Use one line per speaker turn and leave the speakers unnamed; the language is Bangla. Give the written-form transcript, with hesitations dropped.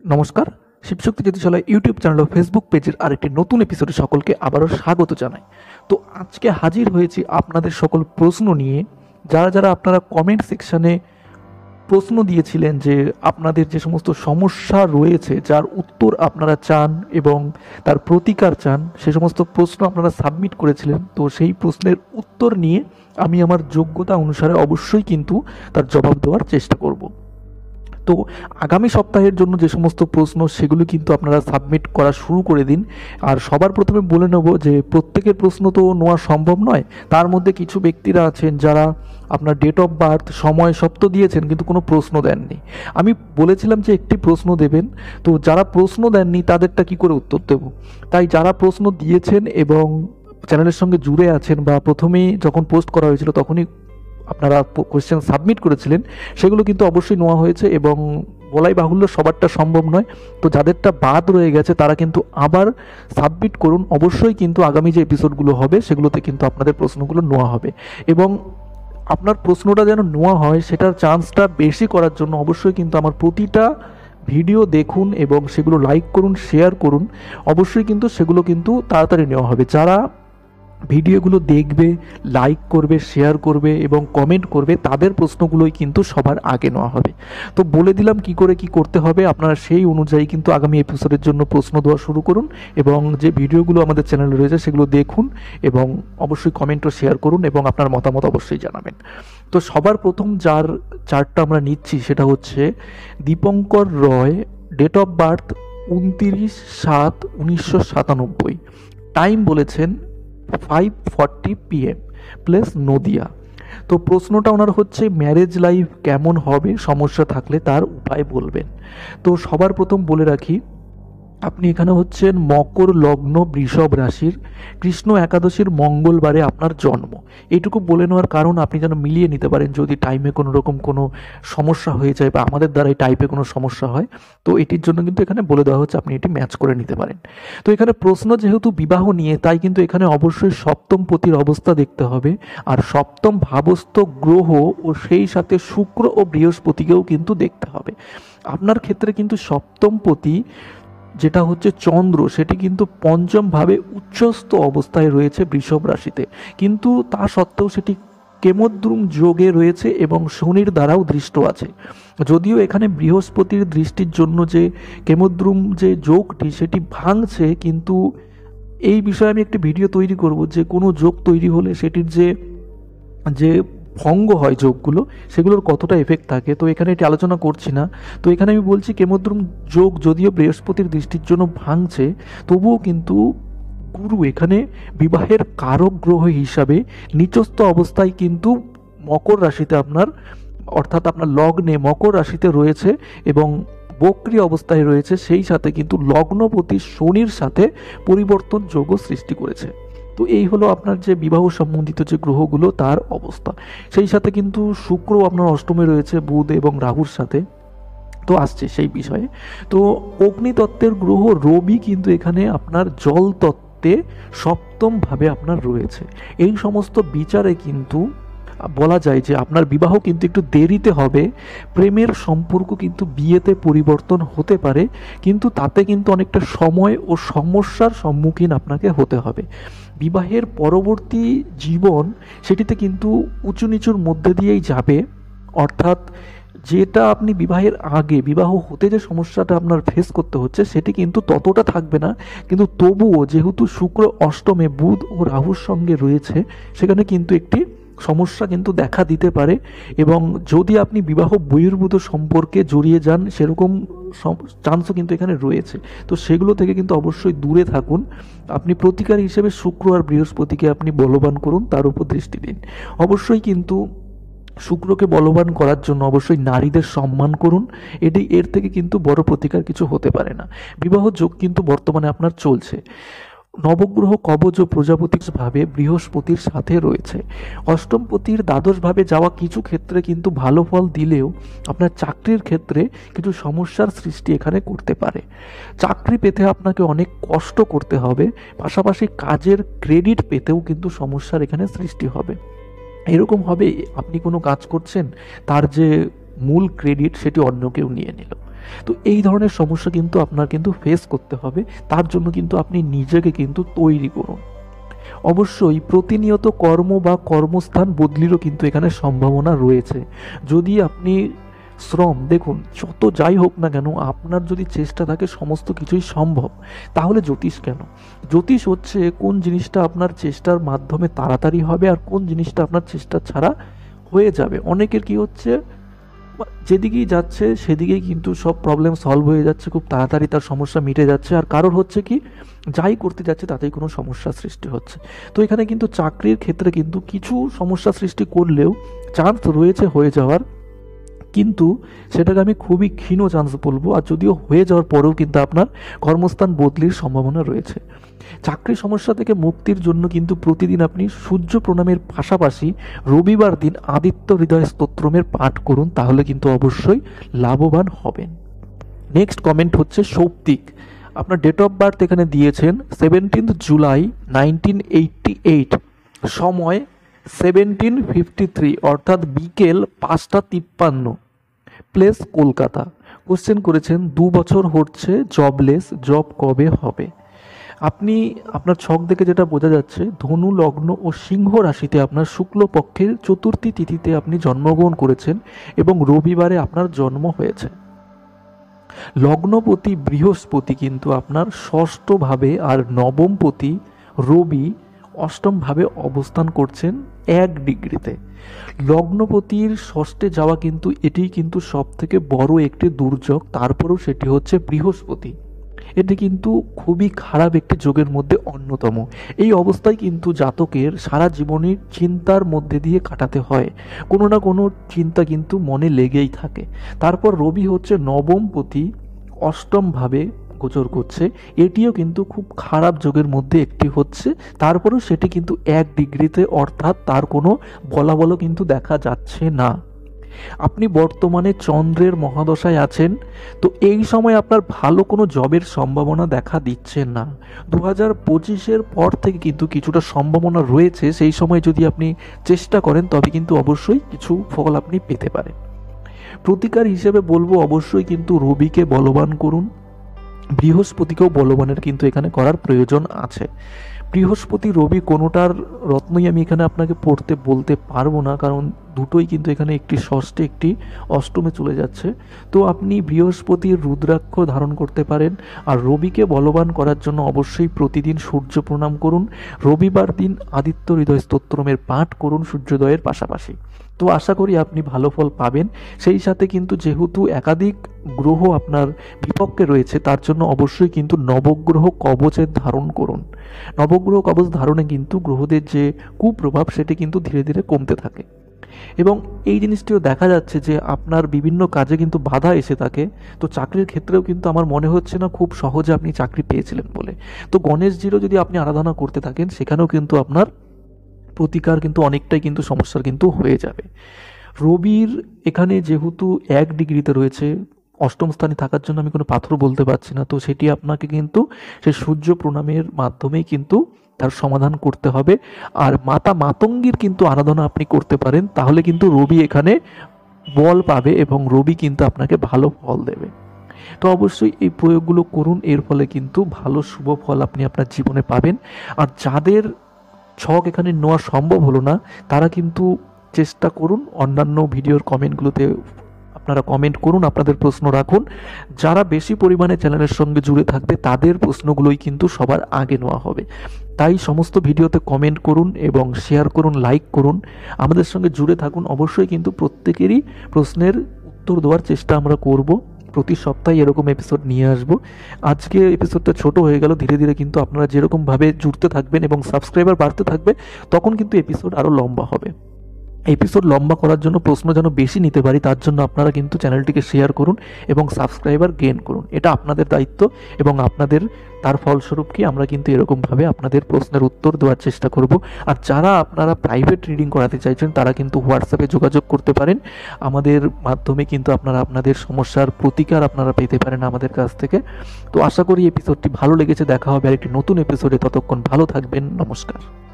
নমস্কার, শিবশক্তি জ্যোতিষালয় ইউটিউব চ্যানেল ও ফেসবুক পেজের আরেকটি নতুন এপিসোডে সকলকে আবারও স্বাগত জানাই। তো আজকে হাজির হয়েছি আপনাদের সকল প্রশ্ন নিয়ে। যারা আপনারা কমেন্ট সেকশানে প্রশ্ন দিয়েছিলেন যে আপনাদের যে সমস্ত সমস্যা রয়েছে, যার উত্তর আপনারা চান এবং তার প্রতিকার চান, সে সমস্ত প্রশ্ন আপনারা সাবমিট করেছিলেন। তো সেই প্রশ্নের উত্তর নিয়ে আমি আমার যোগ্যতা অনুসারে অবশ্যই কিন্তু তার জবাব দেওয়ার চেষ্টা করব। তো আগামী সপ্তাহের জন্য যে সমস্ত প্রশ্ন সেগুলো কিন্তু আপনারা সাবমিট করা শুরু করে দিন। আর সবার প্রথমে বলে নেব যে প্রত্যেকের প্রশ্ন তো নেওয়া সম্ভব নয়। তার মধ্যে কিছু ব্যক্তিরা আছেন যারা আপনার ডেট অফ বার্থ, সময় সব তো দিয়েছেন কিন্তু কোনো প্রশ্ন দেননি। আমি বলেছিলাম যে একটি প্রশ্ন দেবেন, তো যারা প্রশ্ন দেননি তাদেরটা কি করে উত্তর দেব? তাই যারা প্রশ্ন দিয়েছেন এবং চ্যানেলের সঙ্গে জুড়ে আছেন বা প্রথমেই যখন পোস্ট করা হয়েছিল তখনই আপনারা কোয়েশ্চেন সাবমিট করেছিলেন, সেগুলো কিন্তু অবশ্যই নেওয়া হয়েছে এবং বলাই বাহুল্য সবারটা সম্ভব নয়। তো যাদেরটা বাদ রয়ে গেছে তারা কিন্তু আবার সাবমিট করুন। অবশ্যই কিন্তু আগামী যে এপিসোডগুলো হবে সেগুলোতে কিন্তু আপনাদের প্রশ্নগুলো নেওয়া হবে এবং আপনার প্রশ্নটা যেন নেওয়া হয় সেটার চান্সটা বেশি করার জন্য অবশ্যই কিন্তু আমার প্রতিটা ভিডিও দেখুন এবং সেগুলো লাইক করুন, শেয়ার করুন। অবশ্যই কিন্তু সেগুলো কিন্তু তাড়াতাড়ি নেওয়া হবে। যারা ভিডিওগুলো দেখবে, লাইক করবে, শেয়ার করবে এবং কমেন্ট করবে, তাদের প্রশ্নগুলোই কিন্তু সবার আগে নেওয়া হবে। তো বলে দিলাম কি করে কি করতে হবে। আপনারা সেই অনুযায়ী কিন্তু আগামী এপিসোডের জন্য প্রশ্ন দেওয়া শুরু করুন এবং যে ভিডিওগুলো আমাদের চ্যানেলে রয়েছে সেগুলো দেখুন এবং অবশ্যই কমেন্ট ও শেয়ার করুন এবং আপনার মতামত অবশ্যই জানাবেন। তো সবার প্রথম যার চার্টটা আমরা নিচ্ছি সেটা হচ্ছে দীপঙ্কর রয়, ডেট অফ বার্থ 29/7/1997, টাইম বলেছেন 5:40 PM, প্লেস নদিয়া। তো প্রশ্নটা ওনার হচ্ছে ম্যারেজ লাইফ কেমন হবে, সমস্যা থাকলে তার উপায় বলবেন। তো সবার প্রথম বলে রাখি, আপনি এখানে হচ্ছেন মকর লগ্ন, বৃষভ রাশির, কৃষ্ণ একাদশীর মঙ্গলবারে আপনার জন্ম। এইটুকু বলে নেওয়ার কারণ আপনি যেন মিলিয়ে নিতে পারেন যদি টাইমে কোনো রকম কোনো সমস্যা হয়ে যায় বা আমাদের দ্বারা এই টাইপে কোনো সমস্যা হয়। তো এটির জন্য কিন্তু এখানে বলে দেওয়া হচ্ছে আপনি এটি ম্যাচ করে নিতে পারেন। তো এখানে প্রশ্ন যেহেতু বিবাহ নিয়ে, তাই কিন্তু এখানে অবশ্যই সপ্তম পতির অবস্থা দেখতে হবে আর সপ্তম ভাবস্থ গ্রহ ও সেই সাথে শুক্র ও বৃহস্পতিকেও কিন্তু দেখতে হবে। আপনার ক্ষেত্রে কিন্তু সপ্তম পতি যেটা হচ্ছে চন্দ্র, সেটি কিন্তু পঞ্চম ভাবে উচ্চস্থ অবস্থায় রয়েছে বৃষভ রাশিতে, কিন্তু তা সত্ত্বেও সেটি কেমদ্রুম যোগে রয়েছে এবং শনির দ্বারাও দৃষ্ট আছে। যদিও এখানে বৃহস্পতির দৃষ্টির জন্য যে কেমদ্রুম যে যোগটি সেটি ভাঙছে, কিন্তু এই বিষয়ে আমি একটি ভিডিও তৈরি করব যে কোনো যোগ তৈরি হলে সেটির যে যে ভঙ্গ হয় যোগগুলো, সেগুলোর কতটা এফেক্ট থাকে। তো এখানে এটি আলোচনা করছি না। তো এখানে আমি বলছি কেমদ্রুম যোগ যদিও বৃহস্পতির দৃষ্টির জন্য ভাঙছে, তবুও কিন্তু গুরু এখানে বিবাহের কারক গ্রহ হিসাবে নিচস্থ অবস্থায় কিন্তু মকর রাশিতে আপনার, অর্থাৎ আপনার লগ্নে মকর রাশিতে রয়েছে এবং বক্রী অবস্থায় রয়েছে, সেই সাথে কিন্তু লগ্নপতি শনির সাথে পরিবর্তন যোগও সৃষ্টি করেছে। তো এই হলো আপনার যে বিবাহ সম্বন্ধিত যে গ্রহগুলো তার অবস্থা। সেই সাথে কিন্তু শুক্র আপনার অষ্টমে রয়েছে বুধ এবং রাহুর সাথে। তো আসছে সেই বিষয়ে। তো অগ্নিতত্ত্বের গ্রহ রবি কিন্তু এখানে আপনার জল তত্ত্বে সপ্তমভাবে আপনার রয়েছে। এই সমস্ত বিচারে কিন্তু বলা যায় যে আপনার বিবাহ কিন্তু একটু দেরিতে হবে। প্রেমের সম্পর্ক কিন্তু বিয়েতে পরিবর্তন হতে পারে, কিন্তু তাতে কিন্তু অনেকটা সময় ও সমস্যার সম্মুখীন আপনাকে হতে হবে। বিবাহের পরবর্তী জীবন সেটিতে কিন্তু উঁচু নিচুর মধ্যে দিয়েই যাবে, অর্থাৎ যেটা আপনি বিবাহের আগে, বিবাহ হতে যে সমস্যাটা আপনার ফেস করতে হচ্ছে সেটি কিন্তু ততটা থাকবে না। কিন্তু তবুও যেহেতু শুক্র অষ্টমে বুধ ও রাহুর সঙ্গে রয়েছে, সেখানে কিন্তু একটি সমস্যা কিন্তু দেখা দিতে পারে এবং যদি আপনি বিবাহ বহির্ভূত সম্পর্কে জড়িয়ে যান সেরকম চান্সও কিন্তু এখানে রয়েছে। তো সেগুলো থেকে কিন্তু অবশ্যই দূরে থাকুন। আপনি প্রতিকার হিসেবে শুক্র আর বৃহস্পতিকে আপনি বলবান করুন, তার উপর দৃষ্টি দিন। অবশ্যই কিন্তু শুক্রকে বলবান করার জন্য অবশ্যই নারীদের সম্মান করুন। এর থেকে কিন্তু বড় প্রতিকার কিছু হতে পারে না। বিবাহ যোগ কিন্তু বর্তমানে আপনার চলছে। নবগ্রহ কবচ ও প্রজাপতির ভাবে বৃহস্পতির সাথে রয়েছে। অষ্টমপতির দ্বাদশ ভাবে যাওয়া কিছু ক্ষেত্রে কিন্তু ভালো ফল দিলেও আপনার চাকরির ক্ষেত্রে কিছু সমস্যার সৃষ্টি এখানে করতে পারে। চাকরি পেতে আপনাকে অনেক কষ্ট করতে হবে, পাশাপাশি কাজের ক্রেডিট পেতেও কিন্তু সমস্যার এখানে সৃষ্টি হবে। এরকম হবে আপনি কোনো কাজ করছেন, তার যে মূল ক্রেডিট সেটি অন্য কেউ নিয়ে নিল। তো এই ধরনের সমস্যা কিন্তু আপনার কিন্তু ফেস করতে হবে, তার জন্য কিন্তু আপনি নিজেকে কিন্তু তৈরি করুন। অবশ্যই প্রতিনিয়ত কর্ম বা কর্মস্থান বদলিরও কিন্তু এখানে সম্ভাবনা রয়েছে। যদি আপনি দেখুন, যত যাই হোক না কেন, আপনার যদি চেষ্টা থাকে সমস্ত কিছুই সম্ভব। তাহলে জ্যোতিষ কেন? জ্যোতিষ হচ্ছে কোন জিনিসটা আপনার চেষ্টার মাধ্যমে তাড়াতাড়ি হবে আর কোন জিনিসটা আপনার চেষ্টা ছাড়া হয়ে যাবে। অনেকের কি হচ্ছে, যেদিকেই যাচ্ছে সেদিকেই কিন্তু সব প্রবলেম সলভ হয়ে যাচ্ছে, খুব তাড়াতাড়ি তার সমস্যা মিটে যাচ্ছে, আর কারোর হচ্ছে কি যাই করতে যাচ্ছে তাতেই কোনো সমস্যা সৃষ্টি হচ্ছে। তো এখানে কিন্তু চাকরির ক্ষেত্রে কিন্তু কিছু সমস্যা সৃষ্টি করলেও চান্স রয়েছে হয়ে যাওয়ার, কিন্তু সেটাকে আমি খুবই ক্ষীণ চান্স বলবো। আর যদিও হয়ে যাওয়ার পরেও কিন্তু আপনার কর্মস্থান বদলির সম্ভাবনা রয়েছে। চাকরি সমস্যা থেকে মুক্তির জন্য কিন্তু প্রতিদিন আপনি সূর্য প্রণামের পাশাপাশি রবিবার দিন আদিত্য হৃদয় স্তোত্রমের পাঠ করুন, তাহলে কিন্তু অবশ্যই লাভবান হবেন। নেক্সট কমেন্ট হচ্ছে সৌপ্তিক। আপনার ডেট অফ বার্থ এখানে দিয়েছেন 17 জুলাই 1988, সময় 17:53 অর্থাৎ বিকেল 5:53, প্লেস কলকাতা। কোশ্চেন করেছেন 2 বছর হচ্ছে জবলেস, জব কবে হবে? আপনি আপনার ছক দেখে যেটা বোঝা যাচ্ছে, ধনু লগ্ন ও সিংহ রাশিতে আপনার শুক্লপক্ষের চতুর্থী তিথিতে আপনি জন্মগ্রহণ করেছেন এবং রবিবারে আপনার জন্ম হয়েছে। লগ্নপতি বৃহস্পতি কিন্তু আপনার ষষ্ঠভাবে আর নবমপতি রবি অষ্টমভাবে অবস্থান করছেন 1 ডিগ্রিতে। লগ্নপতির ষষ্ঠে যাওয়া কিন্তু এটি কিন্তু সব থেকে বড় একটি দুর্যোগ, তারপরেও সেটি হচ্ছে বৃহস্পতি। এটি কিন্তু খুবই খারাপ একটি যোগের মধ্যে অন্যতম। এই অবস্থায় কিন্তু জাতকের সারা জীবনের চিন্তার মধ্যে দিয়ে কাটাতে হয়, কোনো না কোনো চিন্তা কিন্তু মনে লেগেই থাকে। তারপর রবি হচ্ছে নবমপতি, অষ্টমভাবে গোচর করছে, এটিও কিন্তু খুব খারাপ যোগের মধ্যে একটি হচ্ছে। তারপরেও সেটি কিন্তু 1 ডিগ্রিতে, অর্থাৎ তার কোনো বলাবলো কিন্তু দেখা যাচ্ছে না। আপনি বর্তমানে চন্দ্রের মহাদশায় আছেন, তো এই সময় আপনার ভালো কোনো জবের সম্ভাবনা দেখা দিচ্ছে না। 2025-এর পর থেকে কিন্তু কিছুটা সম্ভাবনা রয়েছে, সেই সময় যদি আপনি চেষ্টা করেন তবে কিন্তু অবশ্যই কিছু ফল আপনি পেতে পারেন। প্রতিকার হিসেবে বলবো অবশ্যই কিন্তু রবিকে বলবান করুন, বৃহস্পতিকেও বলবানের কিন্তু এখানে করার প্রয়োজন আছে। বৃহস্পতি রবি কোনোটার রত্নই আমি এখানে আপনাকে পড়তে বলতে পারবো না, কারণ দুটোই কিন্তু এখানে একটি ষষ্ঠে একটি অষ্টমে চলে যাচ্ছে। তো আপনি বৃহস্পতির রুদ্রাক্ষ ধারণ করতে পারেন। আর রবিকে বলবান করার জন্য অবশ্যই প্রতিদিন সূর্য প্রণাম করুন, রবিবার দিন আদিত্য হৃদয় স্তোত্রমের পাঠ করুন সূর্যোদয়ের পাশাপাশি। তো আশা করি আপনি ভালো ফল পাবেন। সেই সাথে কিন্তু যেহেতু একাধিক গ্রহ আপনার বিপক্ষে রয়েছে, তার জন্য অবশ্যই কিন্তু নবগ্রহ কবচের ধারণ করুন। নবগ্রহ কবচ ধারণে কিন্তু গ্রহদের যে কুপ্রভাব সেটি কিন্তু ধীরে ধীরে কমতে থাকে। এবং এই জিনিসটিও দেখা যাচ্ছে যে আপনার বিভিন্ন কাজে কিন্তু বাধা এসে থাকে। তো চাকরির ক্ষেত্রেও কিন্তু আমার মনে হচ্ছে না খুব সহজে আপনি চাকরি পেয়েছিলেন বলে। তো গণেশজিরও যদি আপনি আরাধনা করতে থাকেন, সেখানেও কিন্তু আপনার প্রতিকার কিন্তু অনেকটাই কিন্তু সমস্যার কিন্তু হয়ে যাবে। রবির এখানে যেহেতু 1 ডিগ্রিতে রয়েছে, অষ্টম স্থানে থাকার জন্য আমি কোনো পাথর বলতে পারছি না, তো সেটি আপনাকে কিন্তু সেই সূর্য প্রণামের মাধ্যমেই কিন্তু তার সমাধান করতে হবে। আর মাতা মাতঙ্গীর কিন্তু আরাধনা আপনি করতে পারেন, তাহলে কিন্তু রবি এখানে বল পাবে এবং রবি কিন্তু আপনাকে ভালো ফল দেবে। তো অবশ্যই এই প্রয়োগগুলো করুন, এর ফলে কিন্তু ভালো শুভ ফল আপনি আপনার জীবনে পাবেন। আর যাদের ছক এখানে নেওয়া সম্ভব হলো না, তারা কিন্তু চেষ্টা করুন অন্যান্য ভিডিওর কমেন্টগুলোতে আপনারা কমেন্ট করুন, আপনাদের প্রশ্ন রাখুন। যারা বেশি পরিমাণে চ্যানেলের সঙ্গে জুড়ে থাকবে তাদের প্রশ্নগুলোই কিন্তু সবার আগে নেওয়া হবে। তাই সমস্ত ভিডিওতে কমেন্ট করুন এবং শেয়ার করুন, লাইক করুন, আমাদের সঙ্গে জুড়ে থাকুন। অবশ্যই কিন্তু প্রত্যেকেরই প্রশ্নের উত্তর দেওয়ার চেষ্টা আমরা করব। প্রতি সপ্তাহে এরকম এপিসোড নিয়ে আসবো। আজকে এপিসোডটা ছোট হয়ে গেল, ধীরে ধীরে কিন্তু আপনারা যেরকমভাবে জুড়তে থাকবেন এবং সাবস্ক্রাইবার বাড়তে থাকবে, তখন কিন্তু এপিসোড আরও লম্বা হবে। এপিসোড লম্বা করার জন্য প্রশ্ন যেন বেশি নিতে পারি, তার জন্য আপনারা কিন্তু চ্যানেলটিকে শেয়ার করুন এবং সাবস্ক্রাইবার গেইন করুন। এটা আপনাদের দায়িত্ব এবং আপনাদের তার ফলস্বরূপ কি আমরা কিন্তু এরকমভাবে আপনাদের প্রশ্নের উত্তর দেওয়ার চেষ্টা করব। আর যারা আপনারা প্রাইভেট রিডিং করাতে চাইছেন, তারা কিন্তু হোয়াটসঅ্যাপে যোগাযোগ করতে পারেন। আমাদের মাধ্যমে কিন্তু আপনারা আপনাদের সমস্যার প্রতিকার আপনারা পেতে পারেন আমাদের কাছ থেকে। তো আশা করি এপিসোডটি ভালো লেগেছে। দেখা হবে আরেকটি নতুন এপিসোডে, ততক্ষণ ভালো থাকবেন। নমস্কার।